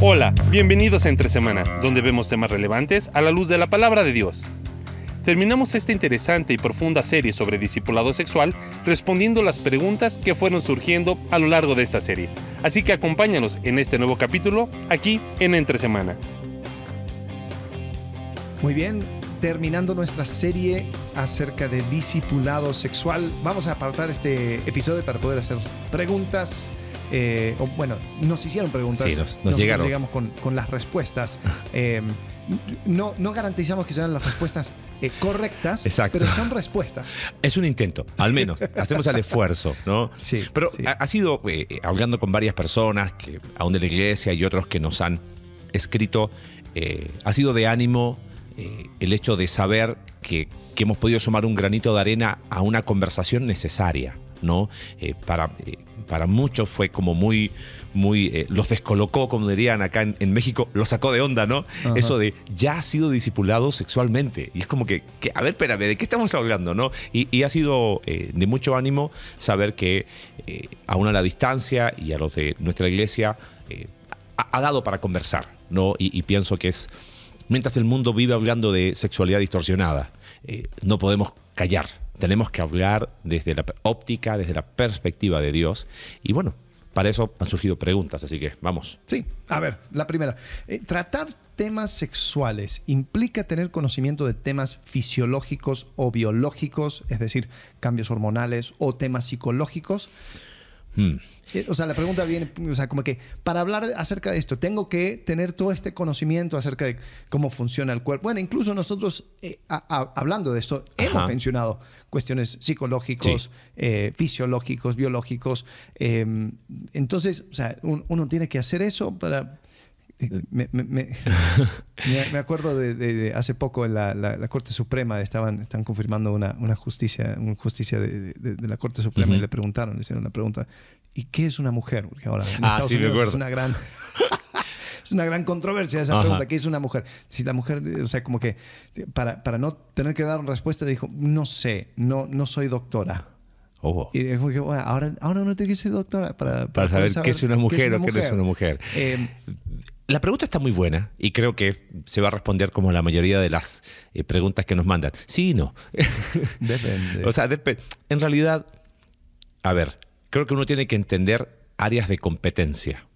Hola, bienvenidos a Entre Semana, donde vemos temas relevantes a la luz de la palabra de Dios. Terminamos esta interesante y profunda serie sobre discipulado sexual respondiendo las preguntas que fueron surgiendo a lo largo de esta serie. Así que acompáñanos en este nuevo capítulo, aquí en Entre Semana. Muy bien, terminando nuestra serie acerca de discipulado sexual, vamos a apartar este episodio para poder hacer preguntas. Nos hicieron preguntas. Sí, nos llegaron. Llegamos con las respuestas. No garantizamos que sean las respuestas correctas. Exacto. Pero son respuestas. Es un intento, al menos. Hacemos el esfuerzo, ¿no? Sí. Pero sí. ha sido, hablando con varias personas, que aún de la iglesia y otros que nos han escrito, ha sido de ánimo el hecho de saber que hemos podido sumar un granito de arena a una conversación necesaria, ¿no? Para muchos fue como muy los descolocó, como dirían acá en México, los sacó de onda, ¿no? Ajá. Eso de ya ha sido discipulado sexualmente. Y es como que a ver, espérame, ¿de qué estamos hablando, no? Y ha sido de mucho ánimo saber que aún a la distancia y a los de nuestra iglesia ha dado para conversar, ¿no? Y pienso que es, mientras el mundo vive hablando de sexualidad distorsionada, no podemos callar. Tenemos que hablar desde la óptica, desde la perspectiva de Dios. Y bueno, para eso han surgido preguntas, así que vamos. Sí, a ver, la primera. ¿Tratar temas sexuales implica tener conocimiento de temas fisiológicos o biológicos, es decir, cambios hormonales o temas psicológicos? O sea, la pregunta viene, o sea, como que para hablar acerca de esto, tengo que tener todo este conocimiento acerca de cómo funciona el cuerpo. Bueno, incluso nosotros, hablando de esto, hemos mencionado cuestiones psicológicos, sí, fisiológicos, biológicos. Entonces, o sea, uno tiene que hacer eso para... Me acuerdo de hace poco en la Corte Suprema están confirmando una justicia de la Corte Suprema, y le hicieron una pregunta: ¿y qué es una mujer? Porque ahora en Estados Unidos es una gran es una gran controversia esa pregunta: ¿qué es una mujer? Si la mujer, o sea, como que para no tener que dar una respuesta dijo: no sé, no soy doctora. Oh. Y es como que, bueno, ahora uno tiene que ser doctora para saber qué es una mujer o qué no es una mujer. La pregunta está muy buena y creo que se va a responder como la mayoría de las preguntas que nos mandan. Sí y no. Depende. O sea, en realidad, a ver, creo que uno tiene que entender áreas de competencia.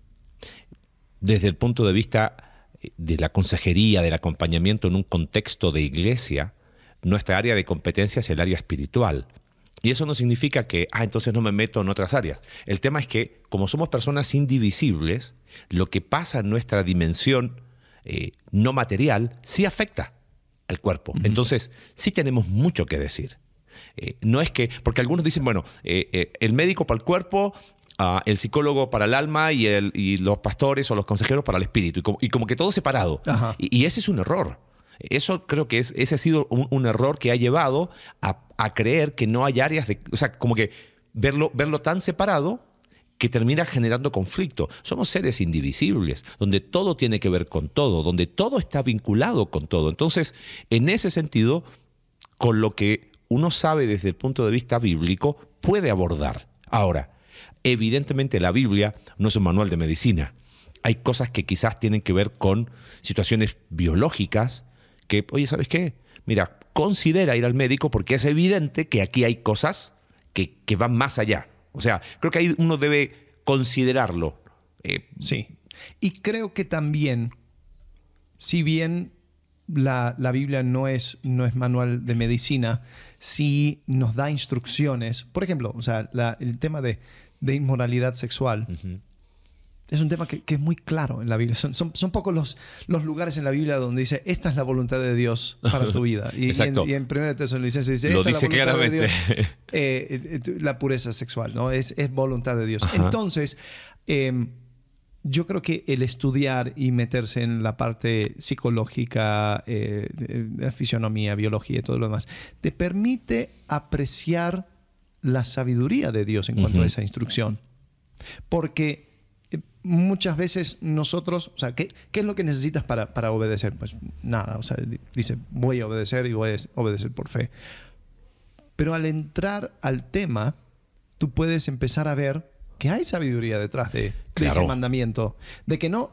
Desde el punto de vista de la consejería, del acompañamiento en un contexto de iglesia, nuestra área de competencia es el área espiritual. Y eso no significa que, entonces no me meto en otras áreas. El tema es que, como somos personas indivisibles, lo que pasa en nuestra dimensión no material sí afecta al cuerpo. Entonces, sí tenemos mucho que decir. No es que, porque algunos dicen, bueno, el médico para el cuerpo, el psicólogo para el alma y los pastores o los consejeros para el espíritu. Y como que todo separado. Y ese es un error. Eso creo que ese ha sido un error que ha llevado a creer que no hay áreas de... O sea, como que verlo tan separado que termina generando conflicto. Somos seres indivisibles, donde todo tiene que ver con todo, donde todo está vinculado con todo. Entonces, en ese sentido, con lo que uno sabe desde el punto de vista bíblico, puede abordar. Ahora, evidentemente la Biblia no es un manual de medicina. Hay cosas que quizás tienen que ver con situaciones biológicas, que, oye, ¿sabes qué? Mira, considera ir al médico porque es evidente que aquí hay cosas que van más allá. O sea, creo que ahí uno debe considerarlo. Sí. Y creo que también, si bien la Biblia no es manual de medicina, sí nos da instrucciones. Por ejemplo, o sea, el tema de inmoralidad sexual. Es un tema que es muy claro en la Biblia. Son pocos los lugares en la Biblia donde dice: esta es la voluntad de Dios para tu vida. Exacto. Y en 1 Tesalonicenses dice: lo esta dice es la voluntad claramente. de Dios. La pureza sexual, ¿no? Es voluntad de Dios. Entonces, yo creo que el estudiar y meterse en la parte psicológica, de fisionomía, biología y todo lo demás, te permite apreciar la sabiduría de Dios en cuanto a esa instrucción. Porque muchas veces nosotros, o sea, ¿qué es lo que necesitas para obedecer? Pues nada, o sea, dice: voy a obedecer y voy a obedecer por fe. Pero al entrar al tema, tú puedes empezar a ver que hay sabiduría detrás de Claro. ese mandamiento. De que no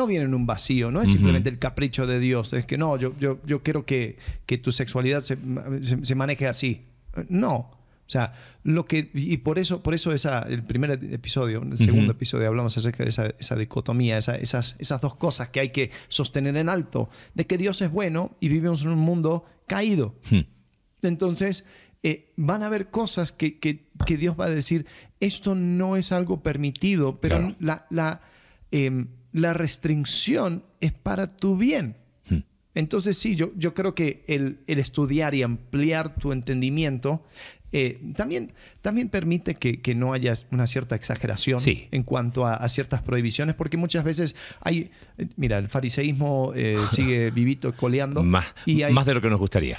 viene en un vacío, no es simplemente el capricho de Dios. Es que no, yo quiero que tu sexualidad se maneje así. No. O sea, y por eso el primer episodio, el segundo episodio, hablamos acerca de esa dicotomía, esas dos cosas que hay que sostener en alto. De que Dios es bueno y vivimos en un mundo caído. Entonces, van a haber cosas que Dios va a decir, esto no es algo permitido, pero Claro. la restricción es para tu bien. Entonces, sí, yo creo que el estudiar y ampliar tu entendimiento también permite que no haya una cierta exageración Sí. en cuanto a ciertas prohibiciones, porque muchas veces hay... Mira, el fariseísmo sigue vivito y coleando. Más de lo que nos gustaría.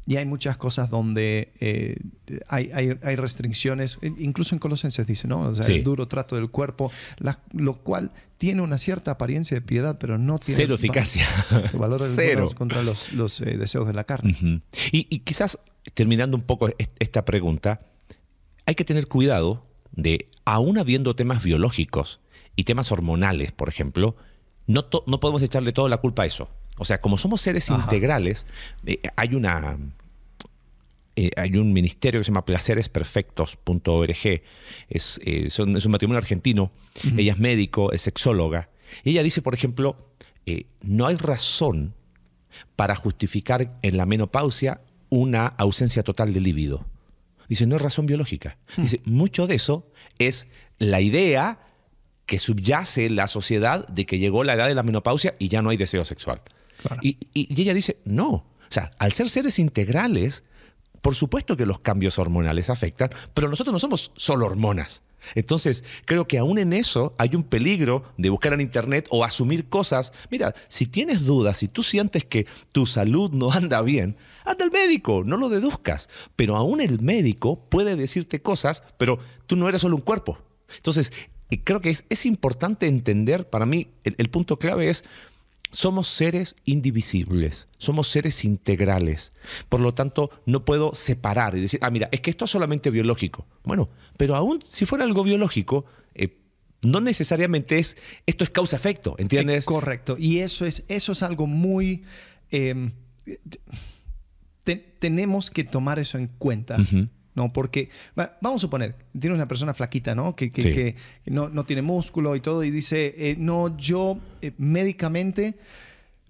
Y hay muchas cosas donde hay restricciones, incluso en Colosenses dice, ¿no? O sea, Sí. el duro trato del cuerpo, lo cual tiene una cierta apariencia de piedad, pero no tiene... Cero eficacia. Exacto, valor Cero. contra los deseos de la carne. Ujú. Y quizás, terminando un poco esta pregunta, hay que tener cuidado de, aún habiendo temas biológicos y temas hormonales, por ejemplo, no podemos echarle toda la culpa a eso. O sea, como somos seres integrales, hay un ministerio que se llama placeresperfectos.org. Es un matrimonio argentino. Ella es médico, es sexóloga. Ella dice, por ejemplo, no hay razón para justificar en la menopausia una ausencia total de libido. Dice, no es razón biológica. Dice, mucho de eso es la idea que subyace en la sociedad de que llegó la edad de la menopausia y ya no hay deseo sexual. Claro. Y ella dice, no. O sea, al ser seres integrales, por supuesto que los cambios hormonales afectan, pero nosotros no somos solo hormonas. Entonces, creo que aún en eso hay un peligro de buscar en internet o asumir cosas. Mira, si tienes dudas, si tú sientes que tu salud no anda bien, anda al médico, no lo deduzcas. Pero aún el médico puede decirte cosas, pero tú no eres solo un cuerpo. Entonces, creo que es importante entender, para mí, el punto clave es, somos seres indivisibles, somos seres integrales. Por lo tanto, no puedo separar y decir, mira, es que esto es solamente biológico. Bueno, pero aún si fuera algo biológico, no necesariamente esto es causa-efecto, ¿entiendes? Correcto. Y eso es algo muy... tenemos que tomar eso en cuenta. ¿No? Porque, vamos a suponer, tiene una persona flaquita, ¿no? Que no tiene músculo y todo, y dice, no, yo médicamente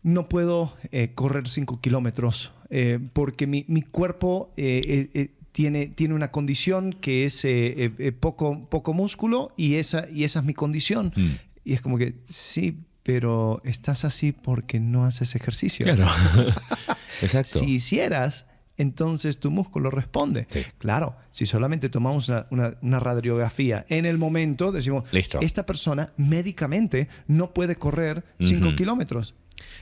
no puedo correr 5 kilómetros porque mi cuerpo tiene una condición que es poco músculo y esa es mi condición. Y es como que, sí, pero estás así porque no haces ejercicio. Claro. Exacto. Si hicieras, entonces tu músculo responde. Sí. Claro, si solamente tomamos una radiografía en el momento, decimos, listo, esta persona médicamente no puede correr 5 kilómetros.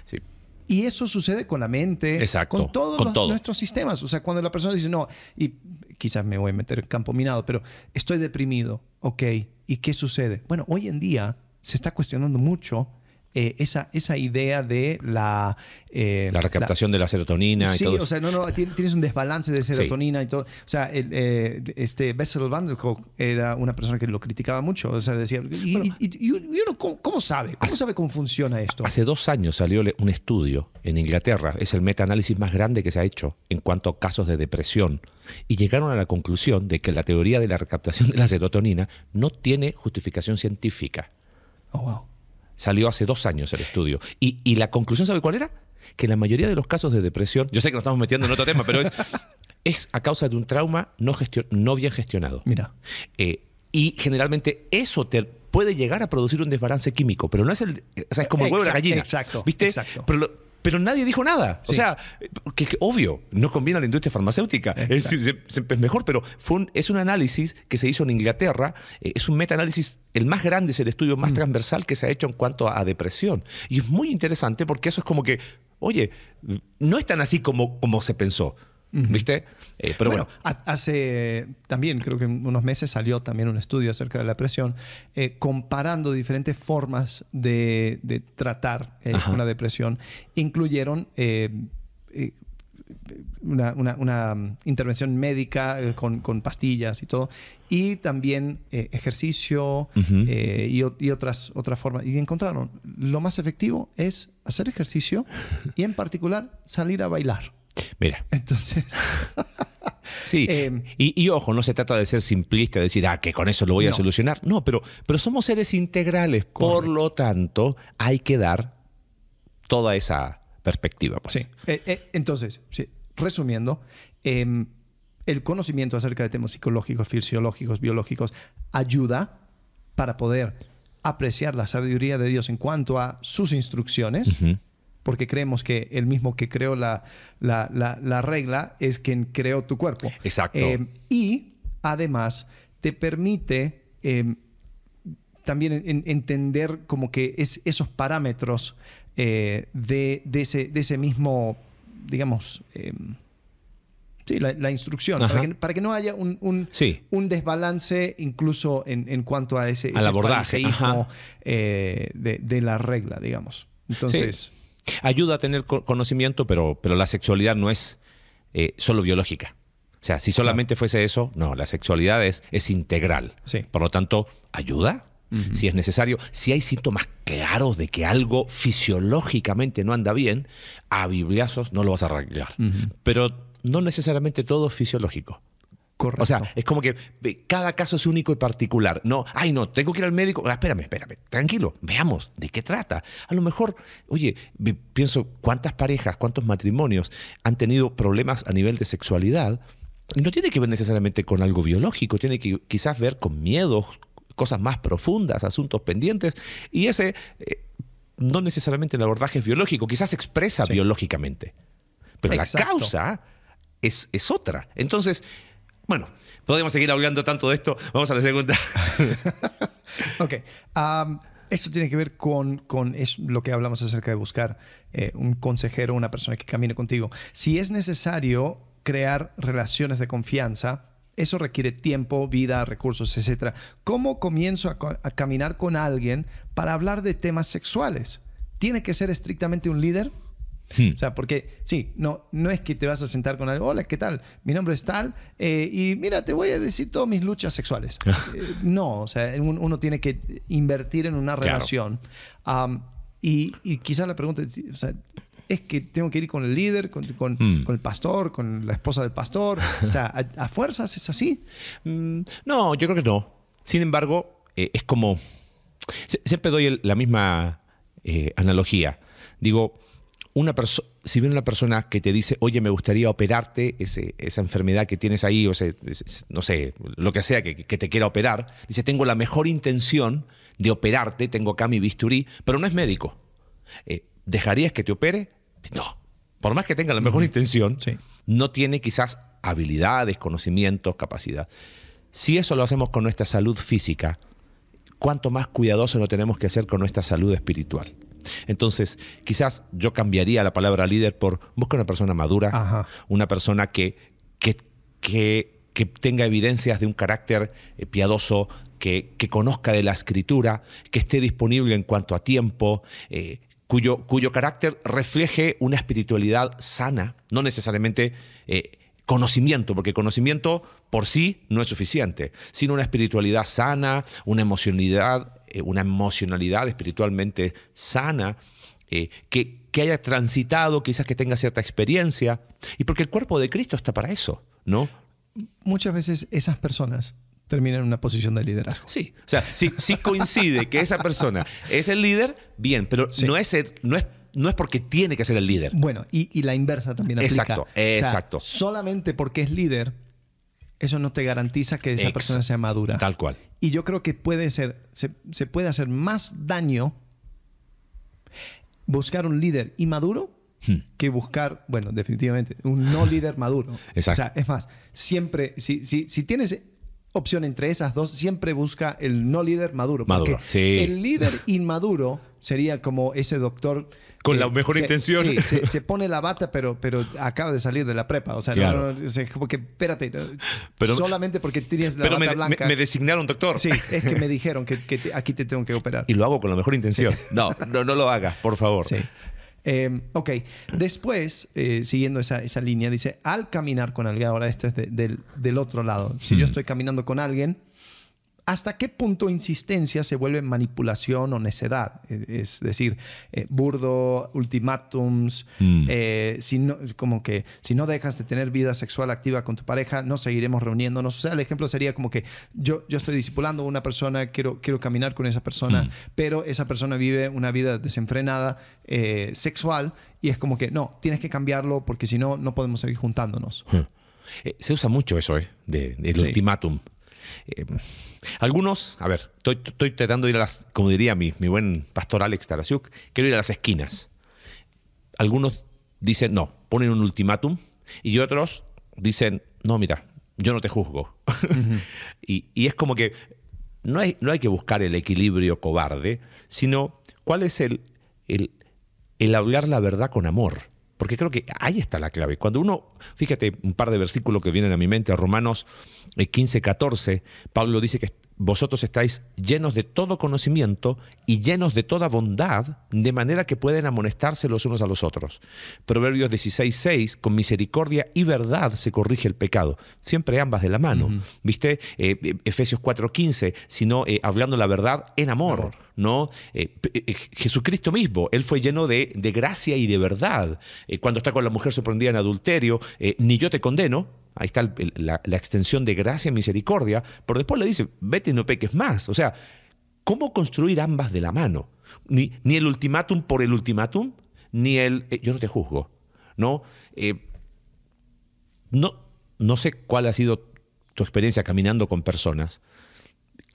Sí. Y eso sucede con la mente, exacto, con todos nuestros sistemas. O sea, cuando la persona dice, no, y quizás me voy a meter en campo minado, pero estoy deprimido, ok, ¿y qué sucede? Bueno, hoy en día se está cuestionando mucho esa idea de la recaptación de la serotonina y todo eso. Sí, o sea, tienes un desbalance de serotonina y todo. O sea, Bessel van der Kolk era una persona que lo criticaba mucho. O sea, decía, ¿y uno cómo sabe? ¿Cómo sabe cómo funciona esto? Hace 2 años salió un estudio en Inglaterra. Es el metaanálisis más grande que se ha hecho en cuanto a casos de depresión. Y llegaron a la conclusión de que la teoría de la recaptación de la serotonina no tiene justificación científica. Oh, wow. Salió hace 2 años el estudio. Y la conclusión, ¿sabe cuál era? Que la mayoría de los casos de depresión, yo sé que nos estamos metiendo en otro tema, pero es a causa de un trauma no bien gestionado. Mira. Y generalmente eso te puede llegar a producir un desbalance químico, pero no es o sea, es como el huevo de la gallina. Exacto. ¿Viste? Exacto. Pero nadie dijo nada. Sí. O sea, que obvio, no conviene a la industria farmacéutica. Es mejor, pero es un análisis que se hizo en Inglaterra. Es un metaanálisis, el más grande, es el estudio más transversal que se ha hecho en cuanto a depresión. Y es muy interesante porque eso es como que, oye, no es tan así como se pensó. ¿Viste? Pero bueno. Hace también, creo que en unos meses salió también un estudio acerca de la depresión, comparando diferentes formas de tratar una depresión. Incluyeron una intervención médica con pastillas y todo. Y también ejercicio y otras formas. Y encontraron, lo más efectivo es hacer ejercicio y en particular salir a bailar. Mira. Entonces... Sí, y ojo, no se trata de ser simplista, de decir, que con eso lo voy a solucionar. No, pero somos seres integrales. Correcto. Por lo tanto, hay que dar toda esa perspectiva. Pues. Sí. Entonces, sí, resumiendo, el conocimiento acerca de temas psicológicos, fisiológicos, biológicos, ayuda para poder apreciar la sabiduría de Dios en cuanto a sus instrucciones, porque creemos que el mismo que creó la regla es quien creó tu cuerpo. Exacto. Y además te permite también entender como que esos parámetros de ese mismo, digamos, sí, la instrucción, para que no haya un desbalance incluso en cuanto a ese fariseísmo de la regla, digamos. Entonces... Sí. Ayuda a tener conocimiento, pero la sexualidad no es solo biológica. O sea, si solamente fuese eso, no, la sexualidad es integral. Sí. Por lo tanto, ayuda si es necesario. Si hay síntomas claros de que algo fisiológicamente no anda bien, a bibliazos no lo vas a arreglar. Pero no necesariamente todo es fisiológico. Correcto. O sea, es como que cada caso es único y particular. No, tengo que ir al médico. Espérame, tranquilo, veamos de qué trata. A lo mejor, oye, pienso cuántas parejas, cuántos matrimonios han tenido problemas a nivel de sexualidad y no tiene que ver necesariamente con algo biológico, tiene que quizás ver con miedos, cosas más profundas, asuntos pendientes, y ese no necesariamente el abordaje es biológico, quizás se expresa biológicamente, pero Exacto. la causa es otra. Entonces, bueno, podemos seguir hablando tanto de esto. Vamos a la segunda. Ok. Esto tiene que ver con lo que hablamos acerca de buscar un consejero, una persona que camine contigo. Si es necesario crear relaciones de confianza, eso requiere tiempo, vida, recursos, etc. ¿Cómo comienzo a caminar con alguien para hablar de temas sexuales? ¿Tiene que ser estrictamente un líder? O sea, porque sí, no es que te vas a sentar con alguien, hola, ¿qué tal? Mi nombre es tal, y mira, te voy a decir todas mis luchas sexuales. No, o sea, uno tiene que invertir en una relación. Y quizás la pregunta es, o sea, es que tengo que ir con el líder, con el pastor, con la esposa del pastor. O sea, ¿a fuerzas es así? No, yo creo que no. Sin embargo, es como... Siempre doy la misma analogía. Digo, si viene una persona que te dice, oye, me gustaría operarte esa enfermedad que tienes ahí, o sea, no sé, lo que sea que te quiera operar, dice, tengo la mejor intención de operarte, tengo acá mi bisturí, pero no es médico. ¿Dejarías que te opere? No. Por más que tenga la mejor intención, no tiene quizás habilidades, conocimientos, capacidad. Si eso lo hacemos con nuestra salud física, ¿cuánto más cuidadoso lo tenemos que hacer con nuestra salud espiritual? Entonces, quizás yo cambiaría la palabra líder por busca una persona madura, una persona que tenga evidencias de un carácter piadoso, que conozca de la Escritura, que esté disponible en cuanto a tiempo, cuyo carácter refleje una espiritualidad sana, no necesariamente conocimiento, porque conocimiento por sí no es suficiente, sino una espiritualidad sana, una emocionalidad espiritualmente sana, que haya transitado, quizás que tenga cierta experiencia, y porque el cuerpo de Cristo está para eso, ¿no? Muchas veces esas personas terminan en una posición de liderazgo. Sí, o sea, si coincide que esa persona es el líder, bien, pero no es porque tiene que ser el líder. Bueno, y la inversa también aplica. Exacto. O sea, solamente porque es líder, eso no te garantiza que esa persona sea madura. Tal cual. Y yo creo que se puede hacer más daño buscar un líder inmaduro que buscar, bueno, definitivamente, un no líder maduro. Exacto. O sea, es más, siempre, si tienes opción entre esas dos, siempre busca el no líder maduro. Porque el líder inmaduro sería como ese doctor... Con la mejor intención. Sí, se pone la bata, pero acaba de salir de la prepa. O sea, claro. como que, espérate, solamente porque tienes la bata blanca. Me designaron doctor. Sí, es que me dijeron que aquí te tengo que operar. Y lo hago con la mejor intención. Sí. No lo hagas, por favor. Sí. Ok, después, siguiendo esa línea, dice, al caminar con alguien, ahora este es del otro lado, si yo estoy caminando con alguien, ¿hasta qué punto insistencia se vuelve manipulación o necedad? Es decir, burdo, ultimátums, como que si no dejas de tener vida sexual activa con tu pareja, no seguiremos reuniéndonos. O sea, el ejemplo sería como que yo estoy discipulando a una persona, quiero caminar con esa persona, pero esa persona vive una vida desenfrenada sexual y es como que no, tienes que cambiarlo porque si no, no podemos seguir juntándonos. Se usa mucho eso, del ultimátum. Algunos, a ver, estoy tratando de ir a las, como diría mi buen pastor Alex Tarasiuk, quiero ir a las esquinas. Algunos dicen no, ponen un ultimátum, y otros dicen, no, mira, yo no te juzgo. y es como que no hay que buscar el equilibrio cobarde, sino cuál es el hablar la verdad con amor. Porque creo que ahí está la clave. Cuando uno, fíjate, un par de versículos que vienen a mi mente, Romanos 15:14, Pablo dice que vosotros estáis llenos de todo conocimiento y llenos de toda bondad, de manera que pueden amonestarse los unos a los otros. Proverbios 16:6, con misericordia y verdad se corrige el pecado. Siempre ambas de la mano. ¿Viste? Efesios 4:15, sino hablando la verdad en amor. ¿No? Jesucristo mismo, él fue lleno de gracia y de verdad. Cuando está con la mujer sorprendida en adulterio, ni yo te condeno. Ahí está la extensión de gracia y misericordia, pero después le dice, vete y no peques más. O sea, ¿cómo construir ambas de la mano? Ni el ultimátum por el ultimátum, ni el yo no te juzgo. ¿No? No sé cuál ha sido tu experiencia caminando con personas.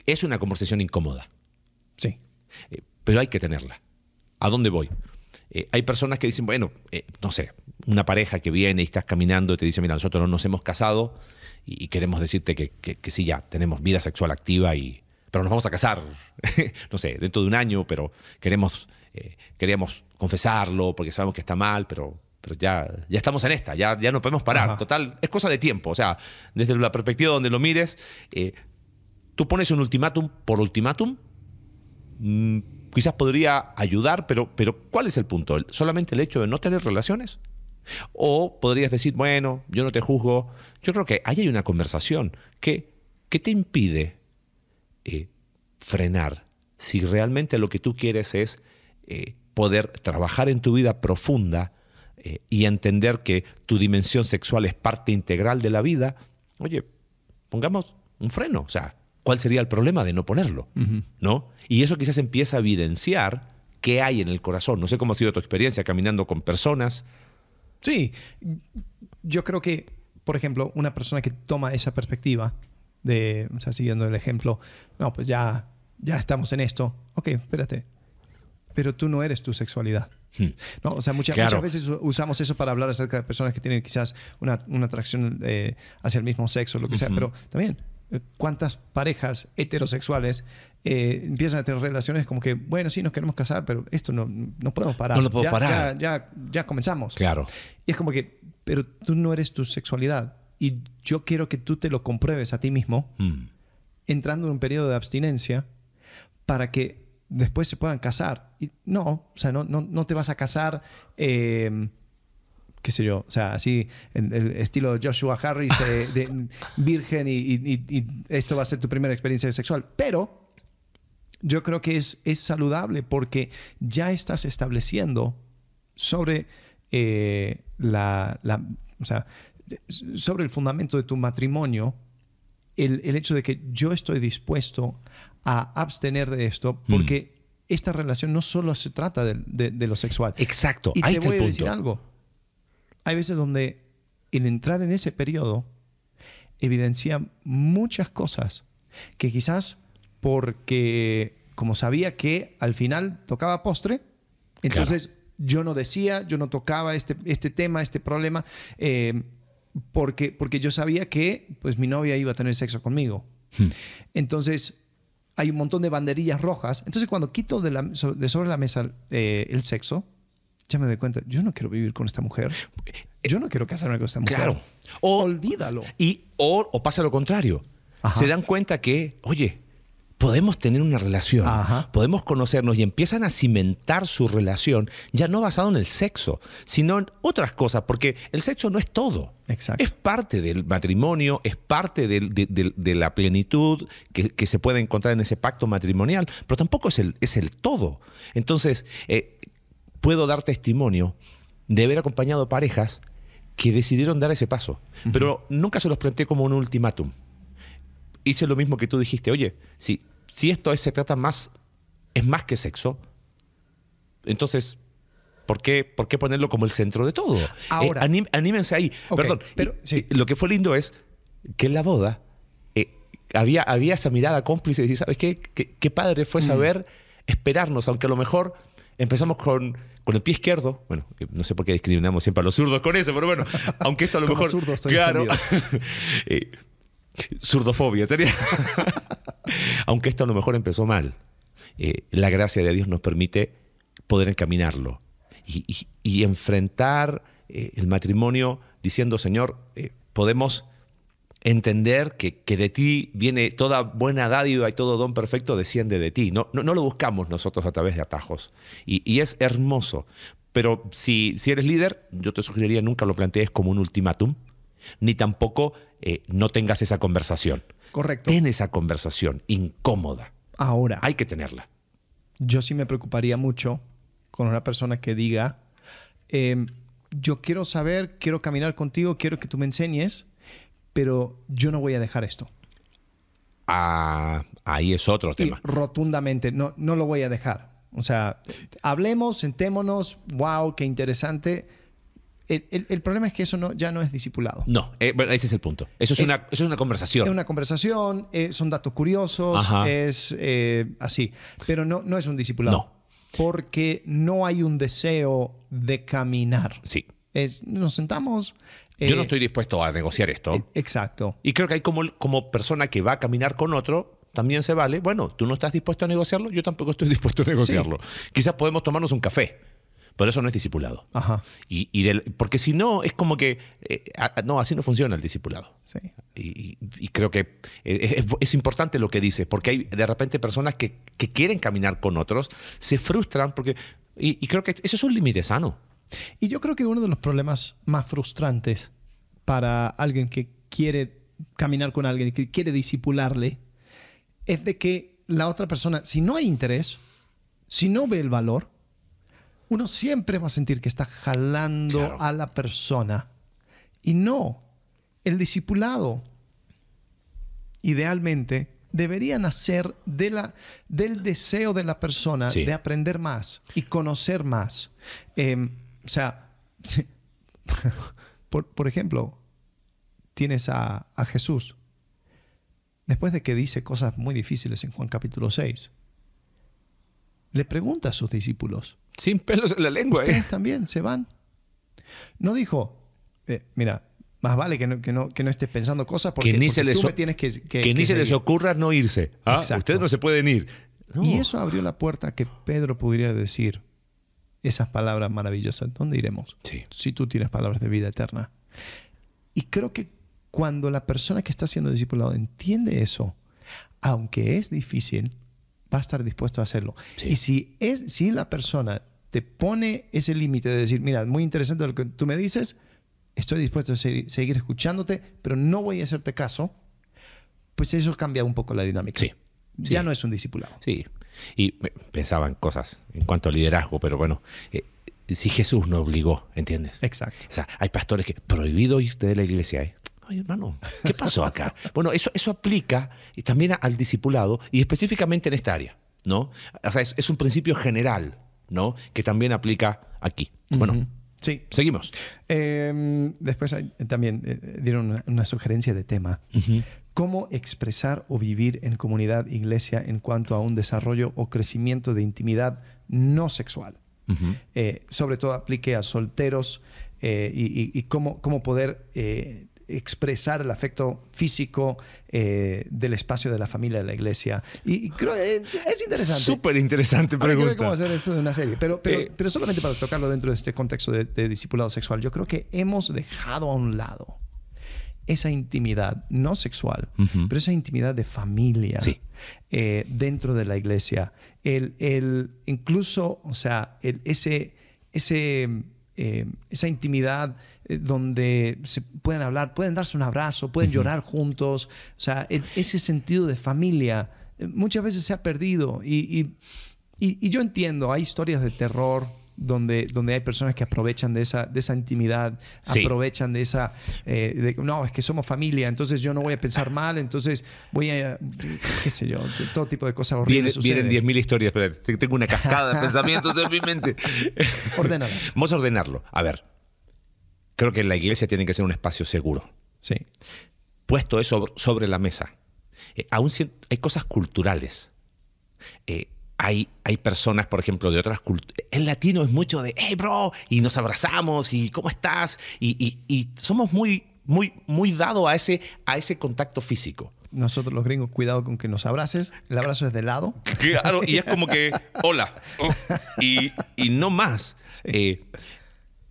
Es una conversación incómoda. Sí. Pero hay que tenerla. ¿A dónde voy? Hay personas que dicen, bueno, no sé, una pareja que viene y estás caminando y te dice, mira, nosotros no nos hemos casado y queremos decirte que sí, ya tenemos vida sexual activa, pero nos vamos a casar, no sé, dentro de un año, pero queríamos confesarlo porque sabemos que está mal, pero ya estamos en esta, ya no podemos parar. Ajá. Total, es cosa de tiempo. O sea, desde la perspectiva donde lo mires, tú pones un ultimátum por ultimátum, quizás podría ayudar, pero ¿cuál es el punto? ¿Solamente el hecho de no tener relaciones? O podrías decir, bueno, yo no te juzgo. Yo creo que ahí hay una conversación que te impide frenar si realmente lo que tú quieres es poder trabajar en tu vida profunda y entender que tu dimensión sexual es parte integral de la vida. Oye, pongamos un freno. O sea, ¿cuál sería el problema de no ponerlo? ¿No? Y eso quizás empieza a evidenciar qué hay en el corazón. No sé cómo ha sido tu experiencia caminando con personas. Sí, yo creo que, por ejemplo, una persona que toma esa perspectiva de, o sea, siguiendo el ejemplo, no, pues ya estamos en esto. Ok, espérate, pero tú no eres tu sexualidad. No, o sea, muchas veces usamos eso para hablar acerca de personas que tienen quizás una atracción hacia el mismo sexo, lo que sea, pero también, ¿cuántas parejas heterosexuales empiezan a tener relaciones como que, bueno, sí, nos queremos casar, pero esto no podemos parar? No puedo parar. Ya comenzamos. Claro. Y es como que, pero tú no eres tu sexualidad. Y yo quiero que tú te lo compruebes a ti mismo, entrando en un periodo de abstinencia, para que después se puedan casar. Y no te vas a casar... qué sé yo, o sea, así, el estilo de Joshua Harris, de virgen y esto va a ser tu primera experiencia sexual. Pero yo creo que es saludable porque ya estás estableciendo sobre o sea, sobre el fundamento de tu matrimonio el hecho de que yo estoy dispuesto a abstener de esto porque esta relación no solo se trata de lo sexual. Exacto, y ahí te está voy el a punto. decir algo. Hay veces donde el entrar en ese periodo evidencia muchas cosas que quizás porque como sabía que al final tocaba postre, entonces yo no decía, yo no tocaba este tema, este problema, porque yo sabía que pues, mi novia iba a tener sexo conmigo. Entonces hay un montón de banderillas rojas. Entonces cuando quito de sobre la mesa el sexo, ya me doy cuenta, yo no quiero vivir con esta mujer. Yo no quiero casarme con esta mujer. Claro. Olvídalo. O pasa lo contrario. Ajá. Se dan cuenta que, oye, podemos tener una relación, Ajá. podemos conocernos y empiezan a cimentar su relación ya no basado en el sexo, sino en otras cosas, porque el sexo no es todo. Exacto. Es parte del matrimonio, es parte de la plenitud que se puede encontrar en ese pacto matrimonial, pero tampoco es el todo. Entonces, puedo dar testimonio de haber acompañado parejas que decidieron dar ese paso, pero nunca se los planteé como un ultimátum. Hice lo mismo que tú dijiste, oye, si esto se trata más, es más que sexo, entonces, ¿por qué ponerlo como el centro de todo? Ahora, anímense ahí. Ok, Perdón, pero, sí. lo que fue lindo es que en la boda había esa mirada cómplice de decir, ¿sabes qué? Qué padre fue saber esperarnos, aunque a lo mejor empezamos con el pie izquierdo. Bueno, no sé por qué discriminamos siempre a los zurdos con eso, pero bueno, aunque esto a lo Como mejor... zurdo estoy claro. Zurdofobia sería. Aunque esto a lo mejor empezó mal, la gracia de Dios nos permite poder encaminarlo y enfrentar el matrimonio diciendo, Señor, podemos entender que de ti viene toda buena dádiva y todo don perfecto desciende de ti. No lo buscamos nosotros a través de atajos. Y es hermoso. Pero si eres líder, yo te sugeriría nunca lo plantees como un ultimátum, ni tampoco no tengas esa conversación. Correcto. Ten esa conversación incómoda. Ahora, Hay que tenerla. yo sí me preocuparía mucho con una persona que diga, yo quiero saber, quiero caminar contigo, quiero que tú me enseñes, pero yo no voy a dejar esto. Ahí es otro Y tema. rotundamente, no lo voy a dejar. O sea, hablemos, sentémonos, wow, qué interesante. El problema es que eso ya no es discipulado. No, bueno, ese es el punto. Eso es una conversación. Es una conversación, son datos curiosos, Ajá. es así. Pero no es un discipulado. No. Porque no hay un deseo de caminar. Sí. Nos sentamos. Yo no estoy dispuesto a negociar esto. Exacto. Y creo que hay como persona que va a caminar con otro, también se vale. Bueno, tú no estás dispuesto a negociarlo, yo tampoco estoy dispuesto a negociarlo. Quizás podemos tomarnos un café, pero eso no es discipulado. Ajá. Porque si no, es como que... no, así no funciona el discipulado. Sí. Y creo que es importante lo que dices, porque hay de repente personas que quieren caminar con otros, se frustran, y creo que eso es un límite sano. Y yo creo que uno de los problemas más frustrantes para alguien que quiere caminar con alguien, que quiere discipularle, es de que la otra persona, si no hay interés, si no ve el valor, uno siempre va a sentir que está jalando Claro. a la persona. Y no, el discipulado idealmente debería nacer del deseo de la persona Sí. de aprender más y conocer más. O sea, por ejemplo, tienes a Jesús. Después de que dice cosas muy difíciles en Juan capítulo 6, le pregunta a sus discípulos, Sin pelos en la lengua, ¿ustedes también se van? No dijo, mira, más vale que no estés pensando cosas porque, Que ni porque se les tú o- me tienes que ni se les seguir. ocurra no irse. Exacto. Ustedes no se pueden ir. No. Y eso abrió la puerta a que Pedro pudiera decir esas palabras maravillosas. ¿Dónde iremos? Sí. Si tú tienes palabras de vida eterna. Y creo que cuando la persona que está siendo discipulado entiende eso, aunque es difícil, va a estar dispuesto a hacerlo. Sí. Y si la persona te pone ese límite de decir, mira, muy interesante lo que tú me dices, estoy dispuesto a seguir escuchándote, pero no voy a hacerte caso, pues eso cambia un poco la dinámica. Sí. Ya Sí. no es un discipulado. Sí. Y pensaba en cosas en cuanto a liderazgo, pero bueno, si Jesús nos obligó, ¿entiendes? Exacto. O sea, hay pastores que prohibido irte de la iglesia, ¿eh? Ay, hermano, ¿qué pasó acá? Bueno, eso aplica también al discipulado y específicamente en esta área, ¿no? O sea, es un principio general, ¿no? Que también aplica aquí. Bueno, Ujú. Sí. seguimos. Después también dieron una sugerencia de tema. ¿Cómo expresar o vivir en comunidad, iglesia, en cuanto a un desarrollo o crecimiento de intimidad no sexual? Sobre todo aplique a solteros y cómo poder expresar el afecto físico del espacio de la familia de la iglesia. Y creo que es interesante. Súper interesante Ahora, creo que pregunta. vamos a hacer esto de una serie, pero solamente para tocarlo dentro de este contexto de discipulado sexual. Yo creo que hemos dejado a un lado esa intimidad, no sexual, Ujú. pero esa intimidad de familia Sí. dentro de la iglesia. Incluso, o sea, esa intimidad donde se pueden hablar, pueden darse un abrazo, pueden llorar juntos. O sea, ese sentido de familia muchas veces se ha perdido. Y yo entiendo, hay historias de terror donde hay personas que aprovechan de esa intimidad, Sí. aprovechan de esa... no, es que somos familia, entonces yo no voy a pensar mal, entonces voy a... qué sé yo, todo tipo de cosas horribles Vienen suceden. 10.000 historias. Espera, tengo una cascada de pensamientos en mi mente. Ordénalas. Vamos a ordenarlo. A ver, creo que la iglesia tiene que ser un espacio seguro. Sí. Puesto eso sobre la mesa. Aún hay cosas culturales. Hay personas, por ejemplo, de otras culturas. El latino es mucho de, hey, bro, y nos abrazamos, y ¿cómo estás? Y somos muy dados a ese contacto físico. Nosotros los gringos, cuidado con que nos abraces. El abrazo es de lado. Claro, y es como que, hola, y no más. Sí.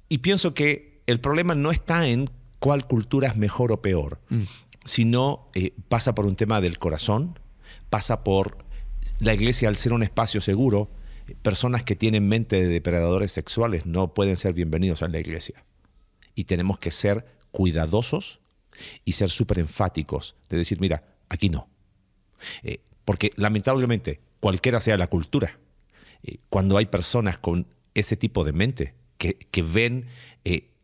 Y pienso que el problema no está en cuál cultura es mejor o peor, sino pasa por un tema del corazón, pasa por la iglesia, al ser un espacio seguro. Personas que tienen mente de depredadores sexuales no pueden ser bienvenidos a la iglesia. Y tenemos que ser cuidadosos y ser súper enfáticos de decir, mira, aquí no. Porque lamentablemente, cualquiera sea la cultura, cuando hay personas con ese tipo de mente que ven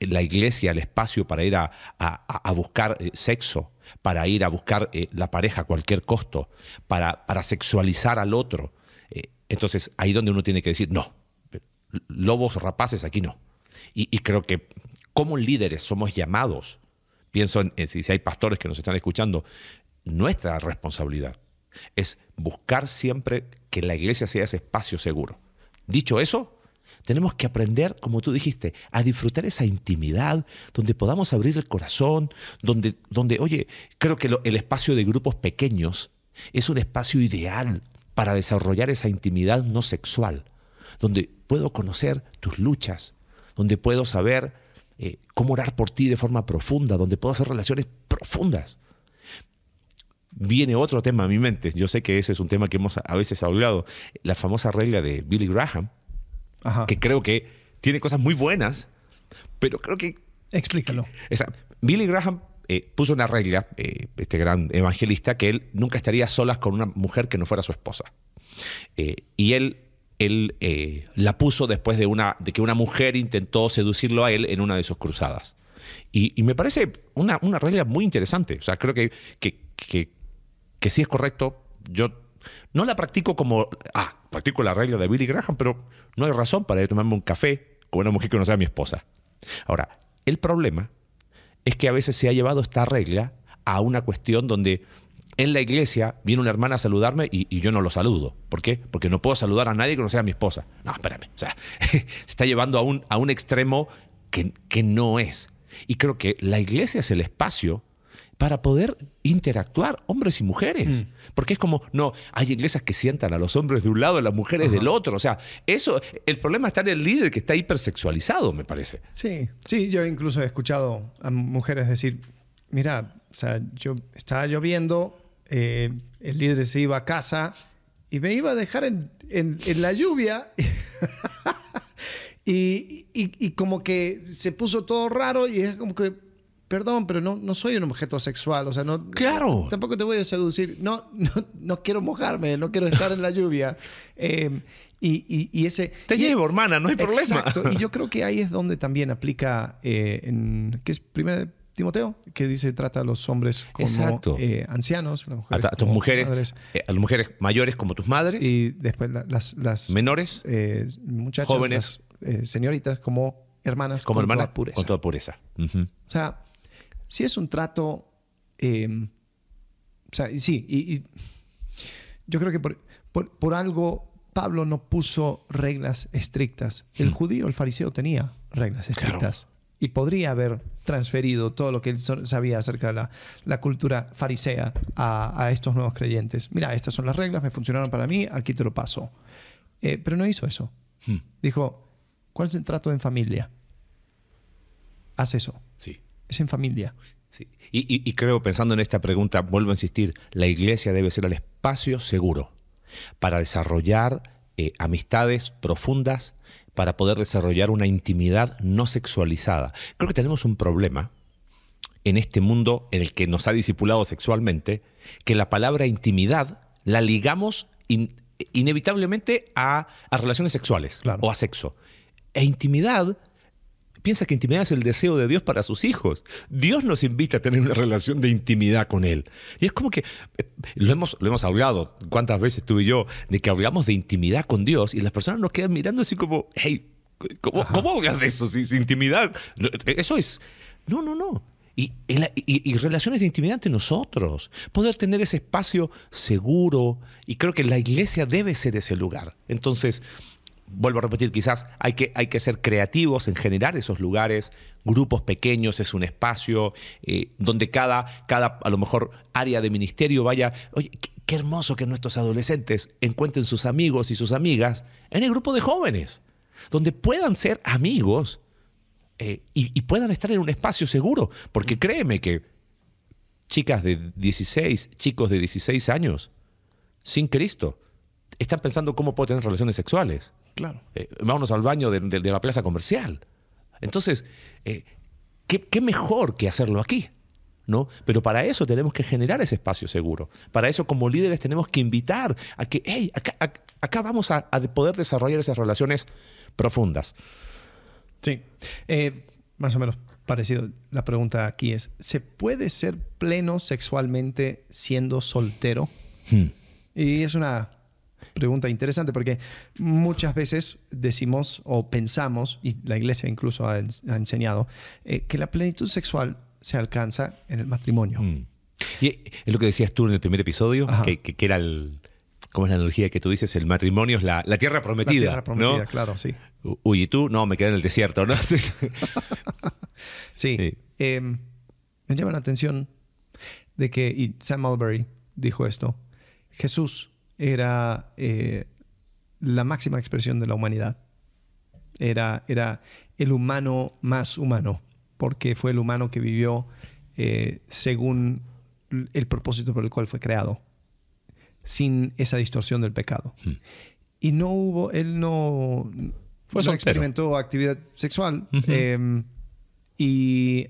la iglesia, el espacio para ir a buscar sexo, para ir a buscar la pareja a cualquier costo, para sexualizar al otro, entonces ahí donde uno tiene que decir, no, lobos rapaces aquí no. Y creo que como líderes somos llamados, pienso en si hay pastores que nos están escuchando, nuestra responsabilidad es buscar siempre que la iglesia sea ese espacio seguro. Dicho eso, tenemos que aprender, como tú dijiste, a disfrutar esa intimidad, donde podamos abrir el corazón, donde oye, creo que el espacio de grupos pequeños es un espacio ideal para desarrollar esa intimidad no sexual, donde puedo conocer tus luchas, donde puedo saber cómo orar por ti de forma profunda, donde puedo hacer relaciones profundas. Viene otro tema a mi mente, yo sé que ese es un tema que hemos a veces hablado, la famosa regla de Billy Graham, Ajá. que creo que tiene cosas muy buenas, pero creo que... Explícalo. Billy Graham puso una regla, este gran evangelista, que él nunca estaría a solas con una mujer que no fuera su esposa. Y él la puso después de que una mujer intentó seducirlo a él en una de sus cruzadas. Y me parece una regla muy interesante. O sea, creo que sí es correcto. Yo no la practico como... practico la regla de Billy Graham, pero no hay razón para ir a tomarme un café con una mujer que no sea mi esposa. Ahora, el problema es que a veces se ha llevado esta regla a una cuestión donde en la iglesia viene una hermana a saludarme y yo no lo saludo. ¿Por qué? Porque no puedo saludar a nadie que no sea mi esposa. No, espérame. O sea, se está llevando a un extremo que no es. Y creo que la iglesia es el espacio para poder interactuar hombres y mujeres. Porque es como, no, hay iglesias que sientan a los hombres de un lado y a las mujeres del otro. O sea, el problema está en el líder que está hipersexualizado, me parece. Sí, yo incluso he escuchado a mujeres decir, mira, o sea, yo estaba lloviendo, el líder se iba a casa y me iba a dejar en la lluvia y como que se puso todo raro y es como que, perdón, pero no soy un objeto sexual, o sea, no. Claro. Tampoco te voy a seducir. No quiero mojarme, no quiero estar en la lluvia. Y ese... Te llevo, hermana, no hay problema. Exacto. Y yo creo que ahí es donde también aplica, ¿qué es 1 Timoteo? Que dice, trata a los hombres como ancianos, las mujeres a tus mujeres, madres. A las mujeres mayores como tus madres. Y después las menores, muchachas, jóvenes, las, señoritas como hermanas, como con hermanas, toda pureza. con toda pureza. Uh-huh. O sea, si es un trato... o sea, sí, y yo creo que por algo Pablo no puso reglas estrictas. El judío, el fariseo, tenía reglas estrictas. Claro. Y podría haber transferido todo lo que él sabía acerca de la cultura farisea a estos nuevos creyentes. Mira, estas son las reglas, me funcionaron para mí, aquí te lo paso. Pero no hizo eso. Dijo, ¿cuál es el trato en familia? Haz eso. Sí. Es en familia. Sí. Y creo, pensando en esta pregunta, vuelvo a insistir, la iglesia debe ser el espacio seguro para desarrollar amistades profundas, para poder desarrollar una intimidad no sexualizada. Creo que tenemos un problema en este mundo en el que nos ha discipulado sexualmente, que la palabra intimidad la ligamos inevitablemente a relaciones sexuales, claro, o a sexo. E intimidad, piensa que intimidad es el deseo de Dios para sus hijos. Dios nos invita a tener una relación de intimidad con Él. Y es como que lo hemos hablado, cuántas veces tú y yo, de que hablamos de intimidad con Dios y las personas nos quedan mirando así como, hey, ¿cómo hablas de eso? Si intimidad, eso es... No. Y relaciones de intimidad entre nosotros. Poder tener ese espacio seguro. Y creo que la iglesia debe ser ese lugar. Entonces, vuelvo a repetir, quizás hay que ser creativos en generar esos lugares. Grupos pequeños es un espacio donde cada, a lo mejor, área de ministerio vaya... Oye, qué hermoso que nuestros adolescentes encuentren sus amigos y sus amigas en el grupo de jóvenes. Donde puedan ser amigos. Y puedan estar en un espacio seguro. Porque créeme que chicos de 16 años, sin Cristo, están pensando cómo puedo tener relaciones sexuales. Claro. Vámonos al baño de la plaza comercial. Entonces, ¿qué mejor que hacerlo aquí? ¿No? Pero para eso tenemos que generar ese espacio seguro. Para eso, como líderes, tenemos que invitar a que, hey, acá vamos a poder desarrollar esas relaciones profundas. Sí, más o menos parecido. La pregunta aquí es, ¿se puede ser pleno sexualmente siendo soltero? Y es una pregunta interesante porque muchas veces decimos o pensamos, y la iglesia incluso ha enseñado, que la plenitud sexual se alcanza en el matrimonio. Y es lo que decías tú en el primer episodio, que era el... ¿Cómo es la analogía que tú dices? El matrimonio es la tierra prometida. La tierra prometida, ¿no? Claro, sí. Uy, ¿y tú? No, me quedé en el desierto, ¿no? Sí. Me llama la atención de que, y Sam Allberry dijo esto, Jesús era la máxima expresión de la humanidad. Era el humano más humano, porque fue el humano que vivió según el propósito por el cual fue creado, sin esa distorsión del pecado. Y él no experimentó actividad sexual. Y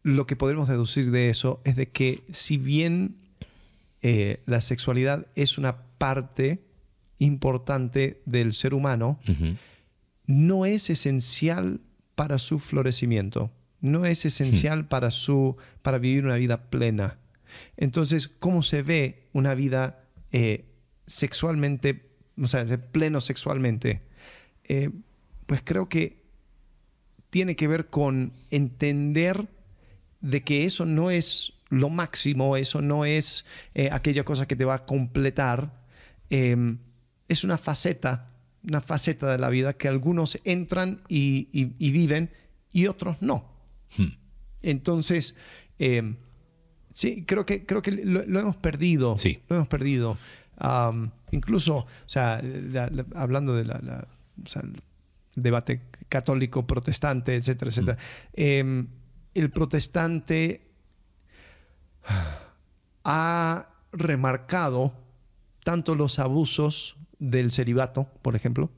lo que podemos deducir de eso es de que si bien la sexualidad es una parte importante del ser humano, no es esencial para su florecimiento. No es esencial para vivir una vida plena. Entonces, ¿cómo se ve una vida sexualmente, o sea, pleno sexualmente? Pues creo que tiene que ver con entender de que eso no es lo máximo, eso no es aquella cosa que te va a completar. Es una faceta de la vida que algunos entran y viven y otros no. Entonces... sí, creo que lo hemos perdido. Sí. Lo hemos perdido. Incluso, o sea, hablando de o sea, el debate católico, protestante, etcétera, etcétera. El protestante ha remarcado tanto los abusos del celibato, por ejemplo,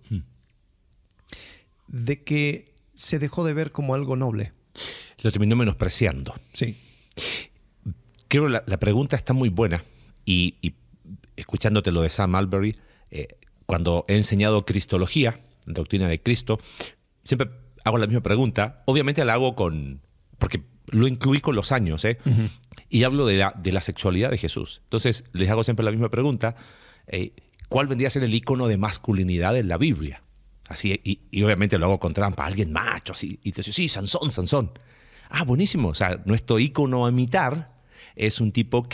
de que se dejó de ver como algo noble. Lo terminó menospreciando. Sí. Creo que la pregunta está muy buena y escuchándote lo de Sam Allberry, cuando he enseñado Cristología, doctrina de Cristo, siempre hago la misma pregunta. Obviamente la hago porque lo incluí con los años, y hablo de la sexualidad de Jesús. Entonces les hago siempre la misma pregunta. ¿Cuál vendría a ser el icono de masculinidad en la Biblia? Así, y obviamente lo hago con trampa. Alguien macho, así. Y te dice, sí, Sansón. Ah, buenísimo. O sea, nuestro icono a imitar es un tipo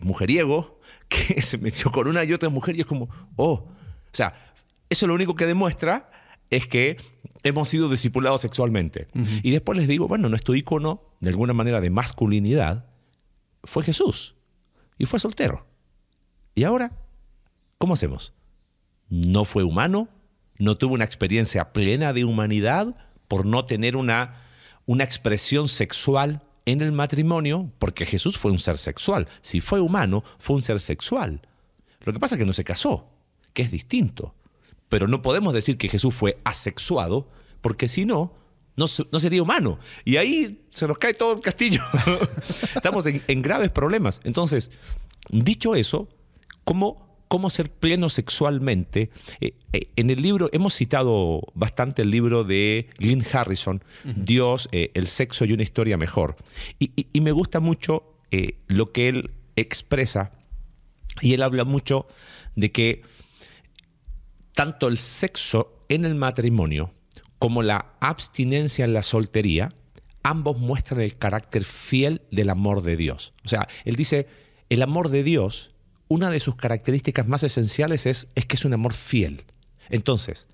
mujeriego, que se metió con una y otra mujer y es como, o sea, eso lo único que demuestra es que hemos sido discipulados sexualmente. Y después les digo, bueno, nuestro ícono, de alguna manera, de masculinidad fue Jesús. Y fue soltero. ¿Y ahora cómo hacemos? No fue humano, no tuvo una experiencia plena de humanidad por no tener una expresión sexual en el matrimonio, porque Jesús fue un ser sexual. Si fue humano, fue un ser sexual. Lo que pasa es que no se casó, que es distinto. Pero no podemos decir que Jesús fue asexuado, porque si no, no sería humano. Y ahí se nos cae todo el castillo. Estamos en graves problemas. Entonces, dicho eso, ¿cómo ser pleno sexualmente? En el libro, hemos citado bastante el libro de Lynn Harrison, Dios, el sexo y una historia mejor. Y me gusta mucho lo que él expresa, y él habla mucho de que tanto el sexo en el matrimonio como la abstinencia en la soltería, ambos muestran el carácter fiel del amor de Dios. O sea, él dice, el amor de Dios, una de sus características más esenciales es que es un amor fiel. Entonces,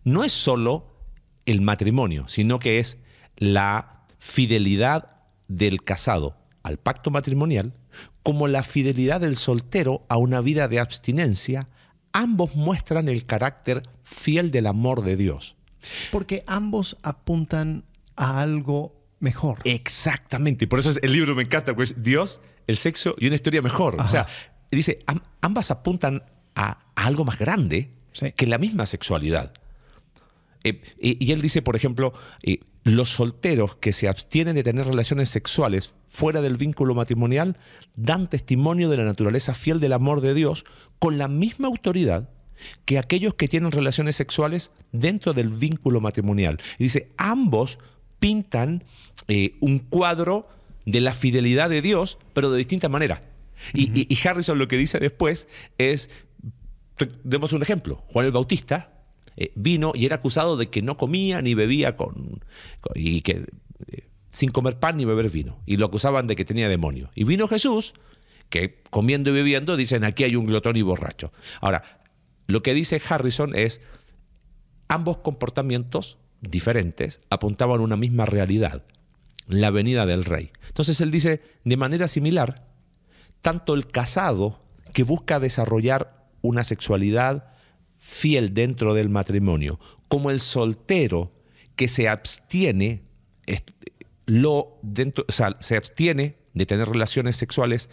no es solo el matrimonio, sino que es la fidelidad del casado al pacto matrimonial, como la fidelidad del soltero a una vida de abstinencia. Ambos muestran el carácter fiel del amor de Dios. Porque ambos apuntan a algo mejor. Exactamente. Por eso el libro me encanta, pues Dios, el sexo y una historia mejor. Ajá. O sea, dice, ambas apuntan a algo más grande, sí, que la misma sexualidad. Y él dice, por ejemplo, los solteros que se abstienen de tener relaciones sexuales fuera del vínculo matrimonial dan testimonio de la naturaleza fiel del amor de Dios con la misma autoridad que aquellos que tienen relaciones sexuales dentro del vínculo matrimonial. Y dice, ambos pintan un cuadro de la fidelidad de Dios, pero de distinta manera. Y Harrison lo que dice después es, demos un ejemplo, Juan el Bautista vino y era acusado de que no comía ni bebía sin comer pan ni beber vino, y lo acusaban de que tenía demonio. Y vino Jesús, que comiendo y bebiendo dicen, aquí hay un glotón y borracho. Ahora, lo que dice Harrison es, ambos comportamientos diferentes apuntaban a una misma realidad, la venida del Rey. Entonces él dice, de manera similar, tanto el casado que busca desarrollar una sexualidad fiel dentro del matrimonio, como el soltero que se abstiene, se abstiene de tener relaciones sexuales,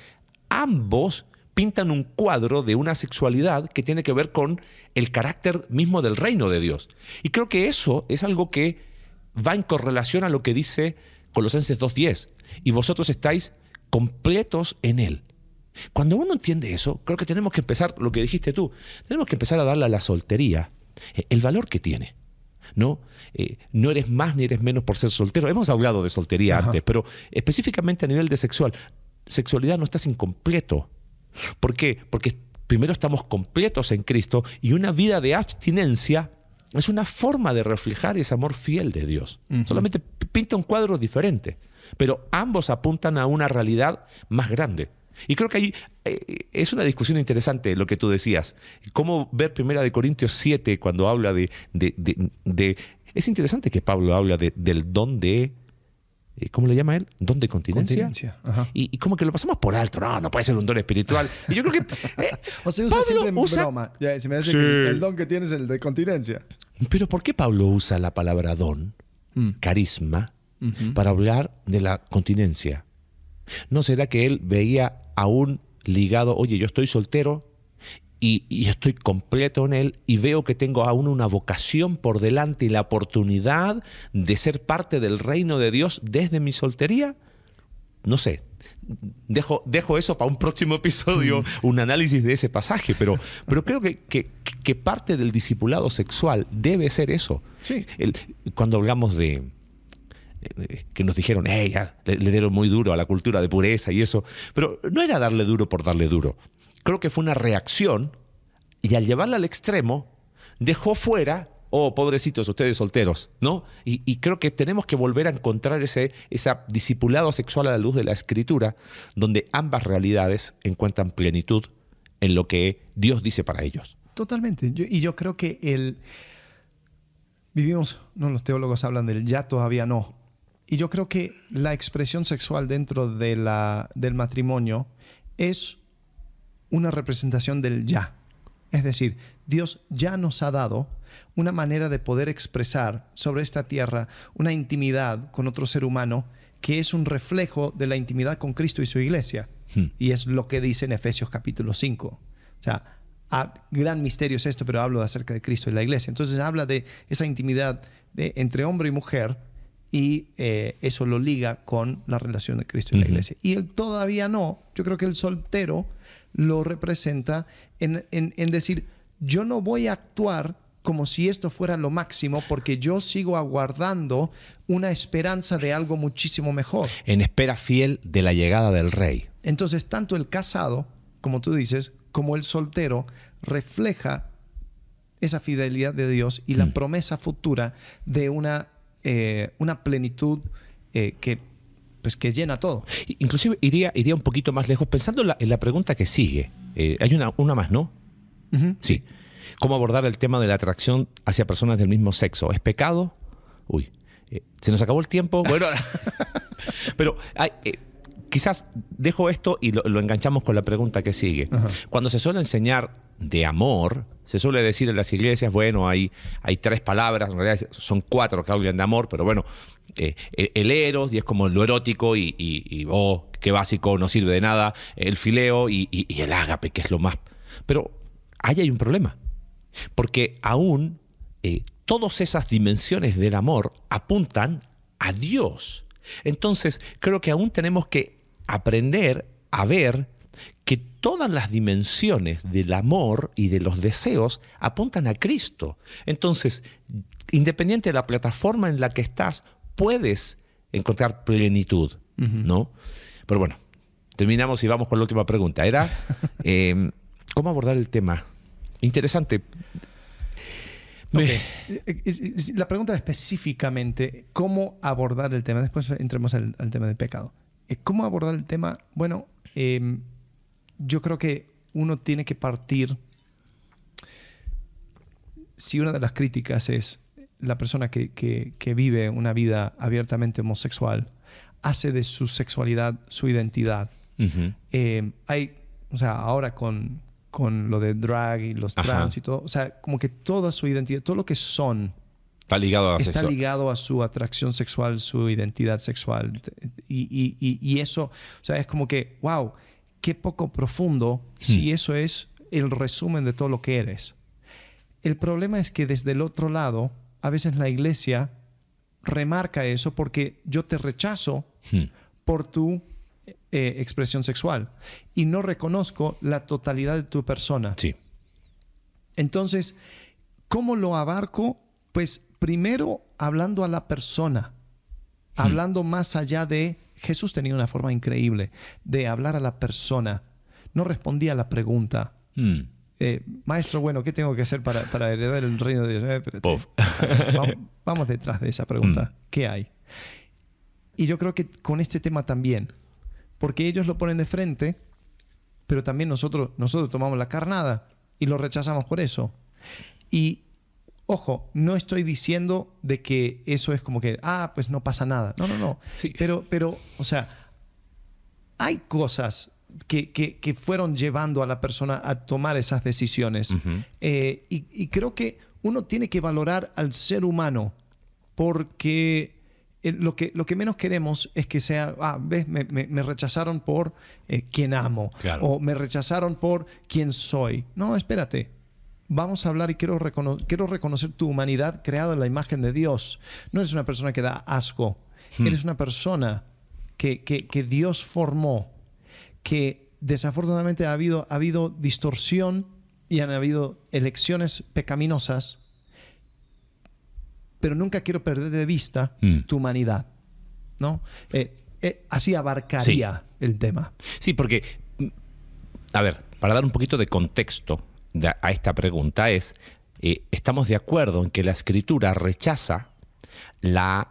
ambos pintan un cuadro de una sexualidad que tiene que ver con el carácter mismo del reino de Dios. Y creo que eso es algo que va en correlación a lo que dice Colosenses 2:10. Y vosotros estáis completos en Él. Cuando uno entiende eso, creo que tenemos que empezar, lo que dijiste tú, tenemos que empezar a darle a la soltería el valor que tiene. No eres más ni eres menos por ser soltero. Hemos hablado de soltería antes, pero específicamente a nivel de sexualidad no estás incompleto. ¿Por qué? Porque primero estamos completos en Cristo, y una vida de abstinencia es una forma de reflejar ese amor fiel de Dios. Solamente pinta un cuadro diferente, pero ambos apuntan a una realidad más grande. Y creo que ahí es una discusión interesante lo que tú decías. Cómo ver 1 Corintios 7 cuando habla de... Es interesante que Pablo habla del don de... ¿Cómo le llama él? ¿Don de continencia? Ajá. Y como que lo pasamos por alto. No puede ser un don espiritual. Y yo creo que... o sea, usa siempre en broma. Ya, si me dice que el don que tienes es el de continencia. Pero ¿por qué Pablo usa la palabra don, carisma, para hablar de la continencia? ¿No será que él veía aún ligado, oye, yo estoy soltero y estoy completo en Él, y veo que tengo aún una vocación por delante y la oportunidad de ser parte del reino de Dios desde mi soltería? No sé, dejo eso para un próximo episodio, un análisis de ese pasaje, pero creo que parte del discipulado sexual debe ser eso. Sí. Cuando hablamos de que nos dijeron, ya, le dieron muy duro a la cultura de pureza y eso, pero no era darle duro por darle duro. Creo que fue una reacción, y al llevarla al extremo dejó fuera, pobrecitos ustedes solteros, ¿no? Y creo que tenemos que volver a encontrar ese discipulado sexual a la luz de la Escritura, donde ambas realidades encuentran plenitud en lo que Dios dice para ellos. Totalmente. Yo creo que vivimos, no, los teólogos hablan del ya, todavía no. Y yo creo que la expresión sexual dentro del matrimonio es una representación del ya. Es decir, Dios ya nos ha dado una manera de poder expresar sobre esta tierra una intimidad con otro ser humano que es un reflejo de la intimidad con Cristo y su iglesia. Y es lo que dice en Efesios capítulo 5. O sea, gran misterio es esto, pero hablo acerca de Cristo y la iglesia. Entonces habla de esa intimidad entre hombre y mujer, y eso lo liga con la relación de Cristo y la iglesia. Y él todavía no. Yo creo que el soltero lo representa en decir, yo no voy a actuar como si esto fuera lo máximo, porque yo sigo aguardando una esperanza de algo muchísimo mejor. En espera fiel de la llegada del rey. Entonces, tanto el casado, como tú dices, como el soltero, refleja esa fidelidad de Dios y la promesa futura de una plenitud que llena todo. Inclusive iría un poquito más lejos, pensando en la pregunta que sigue. Hay una más, ¿no? Sí. ¿Cómo abordar el tema de la atracción hacia personas del mismo sexo? ¿Es pecado? Uy, se nos acabó el tiempo. Bueno, pero quizás dejo esto y lo enganchamos con la pregunta que sigue. Cuando se suele enseñar de amor, se suele decir en las iglesias, bueno, hay 3 palabras, en realidad son 4 que hablan de amor, pero bueno, el eros, y es como lo erótico, y qué básico, no sirve de nada, el fileo y el ágape, que es lo más... Pero ahí hay un problema. Porque aún todas esas dimensiones del amor apuntan a Dios. Entonces, creo que aún tenemos que aprender a ver que todas las dimensiones del amor y de los deseos apuntan a Cristo. Entonces, independiente de la plataforma en la que estás, puedes encontrar plenitud, ¿no? Pero bueno, terminamos y vamos con la última pregunta. Era, ¿cómo abordar el tema? Interesante. Okay. La pregunta específicamente, ¿cómo abordar el tema? Después entremos al tema del pecado. ¿Cómo abordar el tema? Bueno, yo creo que uno tiene que partir... Si una de las críticas es la persona que vive una vida abiertamente homosexual, hace de su sexualidad su identidad. O sea, ahora con lo de drag y los trans y todo, o sea, como que toda su identidad, todo lo que son, está ligado a su atracción sexual, su identidad sexual. Y eso, o sea, es como que, wow, qué poco profundo si eso es el resumen de todo lo que eres. El problema es que desde el otro lado, a veces la iglesia remarca eso porque yo te rechazo por tu expresión sexual y no reconozco la totalidad de tu persona. Sí. Entonces, ¿cómo lo abarco? Pues primero hablando a la persona, hablando más allá de... Jesús tenía una forma increíble de hablar a la persona. No respondía a la pregunta. Maestro, bueno, ¿qué tengo que hacer para heredar el reino de Dios? Vamos detrás de esa pregunta. ¿Qué hay? Y yo creo que con este tema también, porque ellos lo ponen de frente, pero también nosotros tomamos la carnada y lo rechazamos por eso. Y, ojo, no estoy diciendo de que eso es como que, pues no pasa nada. No. Sí. Pero, o sea, hay cosas que fueron llevando a la persona a tomar esas decisiones. Y creo que uno tiene que valorar al ser humano, porque lo que menos queremos es que sea, ves, me rechazaron por quien amo, claro, o me rechazaron por quien soy. No, espérate. Vamos a hablar y quiero reconocer tu humanidad creada en la imagen de Dios. No eres una persona que da asco. Eres una persona que Dios formó, que desafortunadamente ha habido distorsión y han habido elecciones pecaminosas, pero nunca quiero perder de vista tu humanidad, ¿no? Así abarcaría el tema. Sí, porque, a ver, para dar un poquito de contexto a esta pregunta es, estamos de acuerdo en que la Escritura rechaza la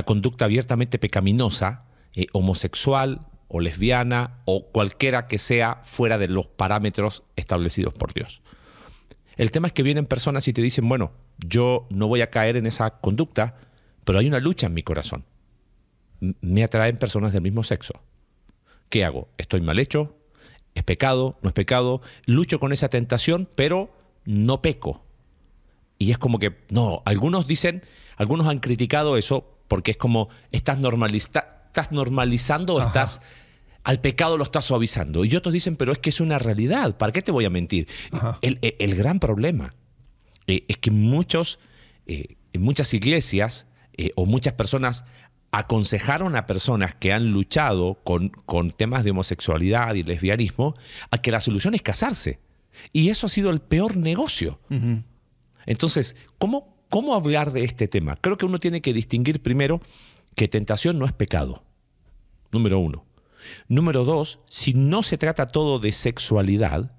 conducta abiertamente pecaminosa, homosexual o lesbiana o cualquiera que sea fuera de los parámetros establecidos por Dios. El tema es que vienen personas y te dicen, bueno, yo no voy a caer en esa conducta, pero hay una lucha en mi corazón. Me atraen personas del mismo sexo. ¿Qué hago? ¿Estoy mal hecho? ¿Es pecado? ¿No es pecado? Lucho con esa tentación, pero no peco. Y es como que, no, algunos han criticado eso porque es como estás normalizando o estás al pecado lo estás suavizando. Y otros dicen, pero es que es una realidad, ¿para qué te voy a mentir? El gran problema es que en muchas iglesias o muchas personas aconsejaron a personas que han luchado con temas de homosexualidad y lesbianismo a que la solución es casarse. Y eso ha sido el peor negocio. Entonces, ¿cómo hablar de este tema? Creo que uno tiene que distinguir primero que tentación no es pecado. Número 1. Número 2, si no se trata todo de sexualidad,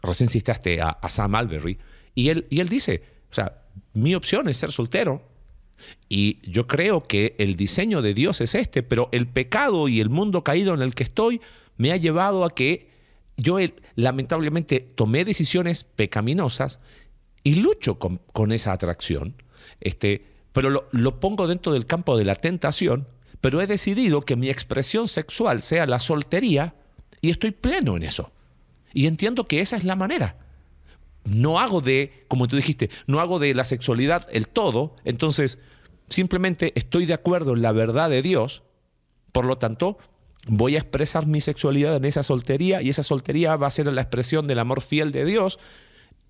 recién citaste a Sam Alberry, y él dice, o sea, mi opción es ser soltero, y yo creo que el diseño de Dios es este, pero el pecado y el mundo caído en el que estoy me ha llevado a que yo lamentablemente tomé decisiones pecaminosas y lucho con esa atracción, pero lo pongo dentro del campo de la tentación, pero he decidido que mi expresión sexual sea la soltería y estoy pleno en eso. Y entiendo que esa es la manera. No hago como tú dijiste, no hago de la sexualidad el todo, entonces simplemente estoy de acuerdo en la verdad de Dios, por lo tanto voy a expresar mi sexualidad en esa soltería y esa soltería va a ser la expresión del amor fiel de Dios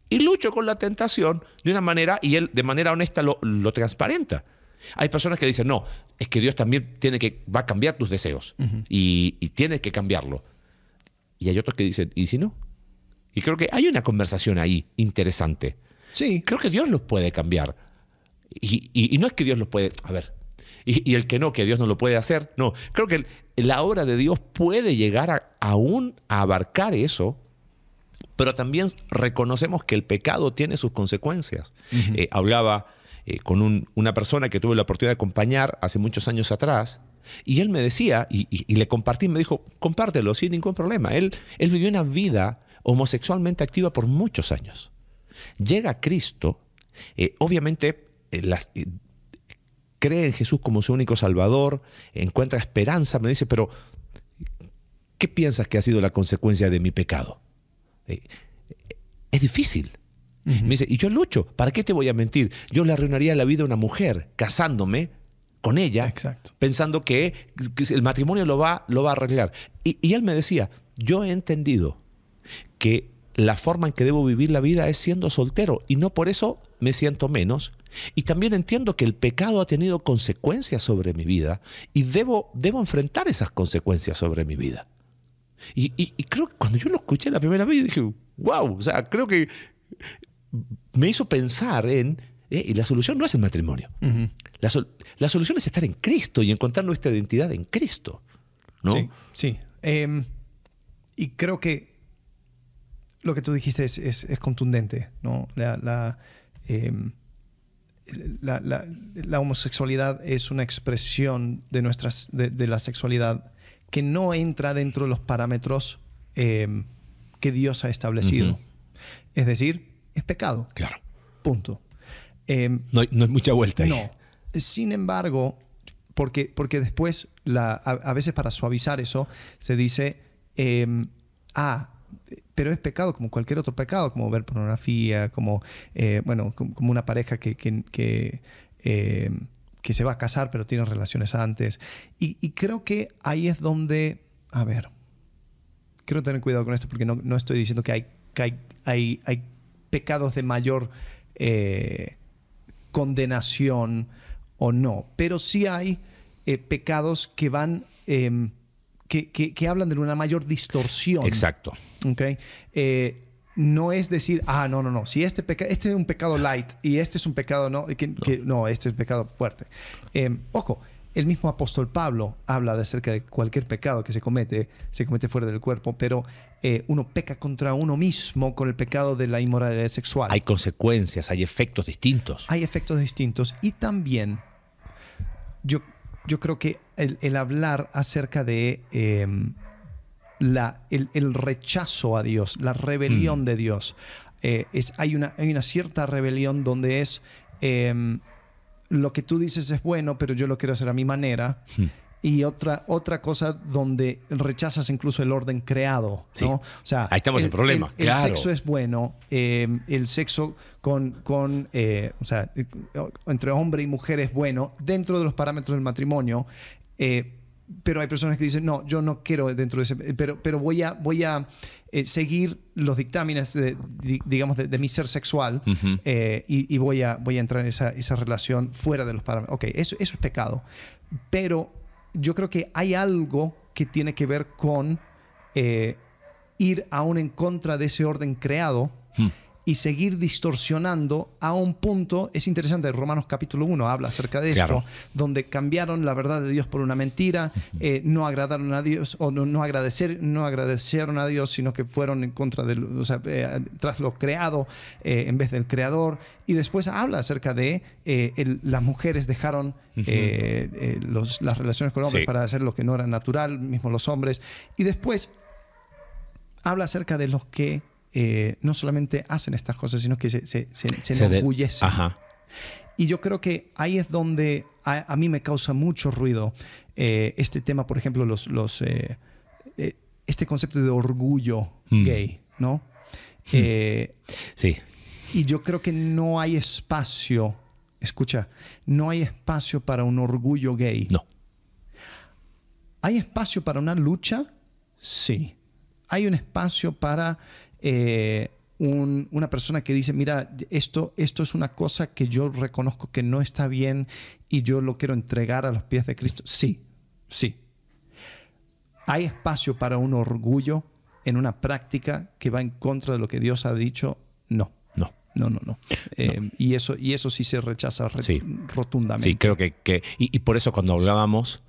y lucho con la tentación de una manera y Él de manera honesta lo transparenta. Hay personas que dicen, no, es que Dios también va a cambiar tus deseos y tienes que cambiarlo. Y hay otros que dicen, ¿y si no? Y creo que hay una conversación ahí interesante. Sí. Creo que Dios los puede cambiar. Y no es que Dios los puede... A ver, y el que Dios no lo puede hacer. No, creo que la obra de Dios puede llegar aún a abarcar eso, pero también reconocemos que el pecado tiene sus consecuencias. Hablaba con una persona que tuve la oportunidad de acompañar hace muchos años atrás, y él me decía, y le compartí, me dijo, compártelo sin ningún problema. Él vivió una vida homosexualmente activa por muchos años. Llega a Cristo, obviamente cree en Jesús como su único Salvador, encuentra esperanza, me dice, pero ¿qué piensas que ha sido la consecuencia de mi pecado? Es difícil. Me dice, y yo lucho, ¿para qué te voy a mentir? Yo le arruinaría la vida a una mujer casándome con ella, Exacto, pensando que el matrimonio lo va a arreglar. Y él me decía, yo he entendido que la forma en que debo vivir la vida es siendo soltero y no por eso me siento menos. Y también entiendo que el pecado ha tenido consecuencias sobre mi vida y debo enfrentar esas consecuencias sobre mi vida. Y creo que cuando yo lo escuché la primera vez dije, wow, o sea, creo que me hizo pensar y la solución no es el matrimonio. La solución es estar en Cristo y encontrar nuestra identidad en Cristo, ¿no? Sí. Y creo que lo que tú dijiste es contundente, ¿no? La homosexualidad es una expresión de la sexualidad que no entra dentro de los parámetros que Dios ha establecido. Es decir, es pecado. Claro. Punto. No hay mucha vuelta ahí. No. Sin embargo, porque después, a veces para suavizar eso, se dice, pero es pecado como cualquier otro pecado, como ver pornografía, como una pareja que se va a casar pero tiene relaciones antes. Y creo que ahí es donde, quiero tener cuidado con esto porque no estoy diciendo que hay pecados de mayor condenación o no, pero sí hay pecados que van que hablan de una mayor distorsión. Exacto. ¿Okay? No es decir, no. Si este es un pecado light y este es un pecado no, este es un pecado fuerte. Ojo, el mismo apóstol Pablo habla acerca de cualquier pecado que se comete fuera del cuerpo, pero uno peca contra uno mismo con el pecado de la inmoralidad sexual. Hay consecuencias, hay efectos distintos. Hay efectos distintos y también yo creo que el hablar acerca de el rechazo a Dios, la rebelión de Dios, hay una cierta rebelión donde es lo que tú dices es bueno, pero yo lo quiero hacer a mi manera. Y otra cosa donde rechazas incluso el orden creado, ¿no? Sí. O sea, Ahí estamos en problema, el claro. sexo es bueno, el sexo o sea, entre hombre y mujer es bueno dentro de los parámetros del matrimonio, pero hay personas que dicen, no, yo no quiero dentro de ese, pero voy a seguir los dictámenes digamos de mi ser sexual, y voy a entrar en esa relación fuera de los parámetros. Ok, eso es pecado, pero yo creo que hay algo que tiene que ver con ir aún en contra de ese orden creado y seguir distorsionando a un punto. Es interesante, Romanos capítulo 1 habla acerca de Claro. esto, donde cambiaron la verdad de Dios por una mentira, no agradaron a Dios, o no agradecieron a Dios, sino que fueron en contra tras lo creado en vez del creador. Y después habla acerca de las mujeres dejaron las relaciones con hombres para hacer lo que no era natural, mismo los hombres. Y después habla acerca de los que no solamente hacen estas cosas, sino que se enorgullecen. Y yo creo que ahí es donde a mí me causa mucho ruido este tema, por ejemplo, este concepto de orgullo gay, ¿no? Sí. Y yo creo que no hay espacio, escucha, no hay espacio para un orgullo gay. No. ¿Hay espacio para una lucha? Sí. Hay un espacio para una persona que dice, mira, esto es una cosa que yo reconozco que no está bien y yo lo quiero entregar a los pies de Cristo. Sí, sí. ¿Hay espacio para un orgullo en una práctica que va en contra de lo que Dios ha dicho? No. No. No. Y eso sí se rechaza rotundamente. Sí, creo que y por eso cuando hablábamos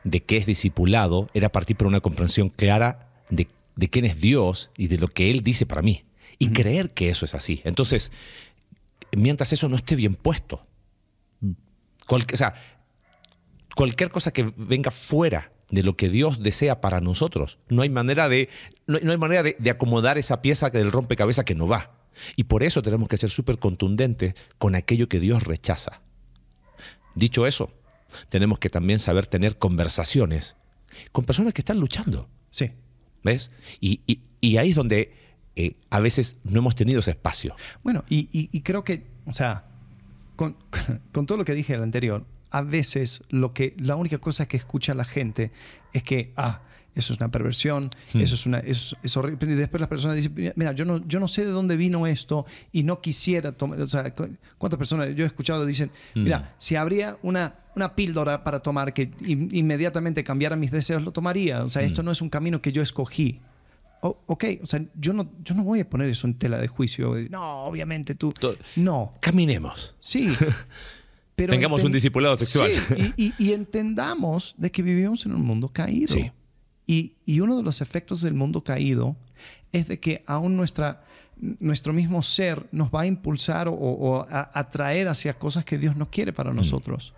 de qué es discipulado, era partir por una comprensión clara de quién es Dios y de lo que Él dice para mí. Y creer que eso es así. Entonces, mientras eso no esté bien puesto, cualquier cosa que venga fuera de lo que Dios desea para nosotros, no hay manera de acomodar esa pieza del rompecabezas que no va. Y por eso tenemos que ser súper contundentes con aquello que Dios rechaza. Dicho eso, tenemos que también saber tener conversaciones con personas que están luchando. Sí. ¿Ves? Y ahí es donde a veces no hemos tenido ese espacio. Bueno, y creo que, o sea, con todo lo que dije en el anterior, a veces la única cosa que escucha la gente es que, eso es una perversión, eso es horrible. Y después las personas dicen, mira, yo no sé de dónde vino esto y no quisiera tomar. O sea, ¿cuántas personas yo he escuchado dicen, mira, si habría una píldora para tomar que inmediatamente cambiara mis deseos, lo tomaría? O sea, esto no es un camino que yo escogí. Ok, o sea, yo no voy a poner eso en tela de juicio. No, obviamente tú. No. Caminemos. Sí. Pero tengamos un discipulado sexual. Sí, y entendamos de que vivimos en un mundo caído. Sí. Y uno de los efectos del mundo caído es de que aún nuestro mismo ser nos va a impulsar o a atraer hacia cosas que Dios no quiere para nosotros.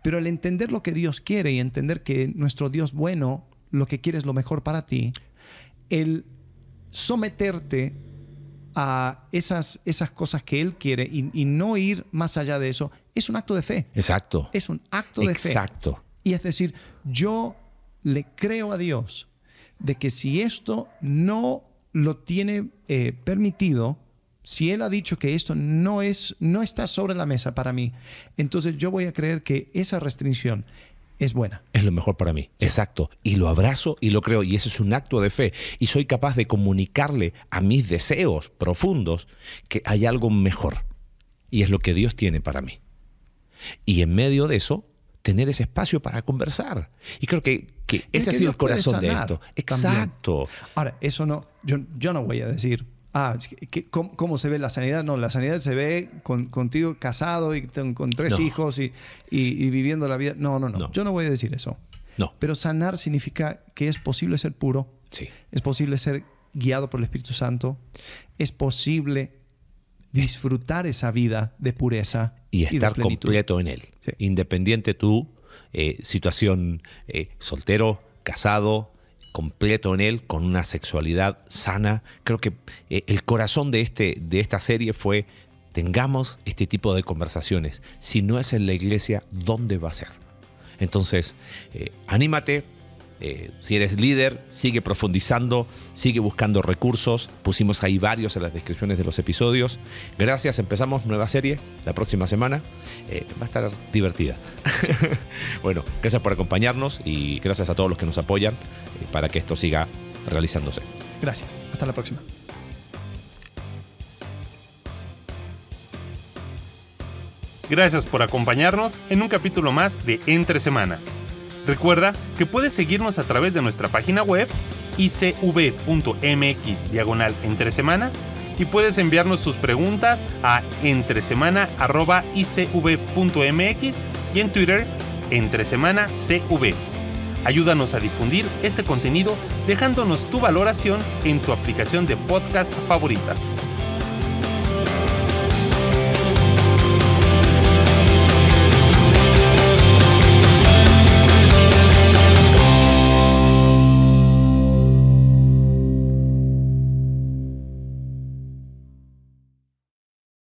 Pero el entender lo que Dios quiere y entender que nuestro Dios bueno lo que quiere es lo mejor para ti, el someterte a esas cosas que Él quiere y no ir más allá de eso, es un acto de fe. Exacto. Es un acto de fe. Exacto. Y es decir, yo le creo a Dios de que si esto no lo tiene permitido, si Él ha dicho que esto no está sobre la mesa para mí, entonces yo voy a creer que esa restricción es buena. Es lo mejor para mí. Sí. Exacto. Y lo abrazo y lo creo. Y eso es un acto de fe. Y soy capaz de comunicarle a mis deseos profundos que hay algo mejor. Y es lo que Dios tiene para mí. Y en medio de eso, tener ese espacio para conversar. Y creo que ese ha sido el corazón de esto. Exacto. También. Ahora, eso no, yo no voy a decir, ¿cómo se ve la sanidad? No, la sanidad se ve contigo casado y con 3 hijos y viviendo la vida. No. Yo no voy a decir eso. No. Pero sanar significa que es posible ser puro. Sí. Es posible ser guiado por el Espíritu Santo. Es posible disfrutar esa vida de pureza y estar completo en Él. Sí. Independiente tu situación, soltero, casado, completo en Él, con una sexualidad sana. Creo que el corazón de esta serie fue: tengamos este tipo de conversaciones. Si no es en la iglesia, ¿dónde va a ser? Entonces, anímate. Si eres líder, sigue profundizando, sigue buscando recursos. Pusimos ahí varios en las descripciones de los episodios. Gracias, empezamos nueva serie la próxima semana. Va a estar divertida. Bueno, gracias por acompañarnos y gracias a todos los que nos apoyan para que esto siga realizándose. Gracias. Hasta la próxima. Gracias por acompañarnos en un capítulo más de Entre Semana. Recuerda que puedes seguirnos a través de nuestra página web icv.mx/entresemana y puedes enviarnos tus preguntas a entresemana@icv.mx y en Twitter entresemanacv. Ayúdanos a difundir este contenido dejándonos tu valoración en tu aplicación de podcast favorita.